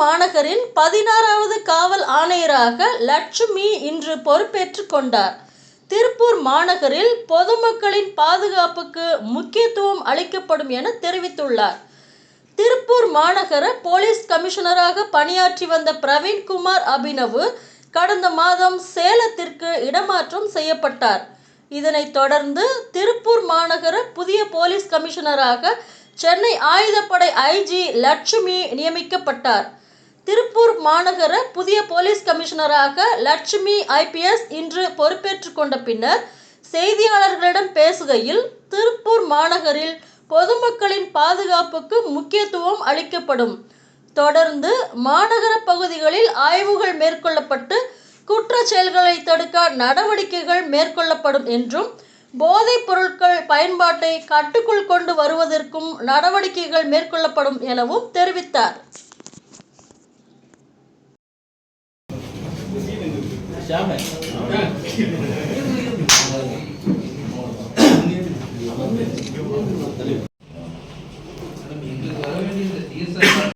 மாநகரின் 16வது காவல் ஆணையராக லட்சுமி இன்று பொறுப்பேற்றுக் கொண்டார். திருப்பூர் மாநகரில் பொதுமக்களின் பாதுகாப்புக்கு முக்கியத்துவம் அளிக்கப்படும் என தெரிவித்துள்ளார். திருப்பூர் மாநகர போலீஸ் கமிஷனராக பணியாற்றி வந்த பிரவீன்குமார் அபினவ் கடந்த மாதம் சேலத்திற்கு இடமாற்றம் செய்யப்பட்டார். இதனைத் தொடர்ந்து திருப்பூர் மாநகர புதிய போலீஸ் கமிஷனராக சென்னை ஆயுதப்படை ஐஜி லட்சுமி நியமிக்கப்பட்டார். திருப்பூர் மாநகர புதிய போலீஸ் கமிஷனராக லட்சுமி ஐபிஎஸ் இன்று பொறுப்பேற்றுக் கொண்ட பின்னர் செய்தியாளர்களிடம் பேசுகையில், திருப்பூர் மாநகரில் பொதுமக்களின் பாதுகாப்புக்கு முக்கியத்துவம் அளிக்கப்படும். தொடர்ந்து மாநகர பகுதிகளில் ஆய்வுகள் மேற்கொள்ளப்பட்டு குற்றச் செயல்களை தடுக்க நடவடிக்கைகள் மேற்கொள்ளப்படும் என்றும், போதைப் பொருட்கள் பயன்பாட்டை கட்டுக்குள் கொண்டு வருவதற்கும் நடவடிக்கைகள் மேற்கொள்ளப்படும் எனவும் தெரிவித்தார். Chama.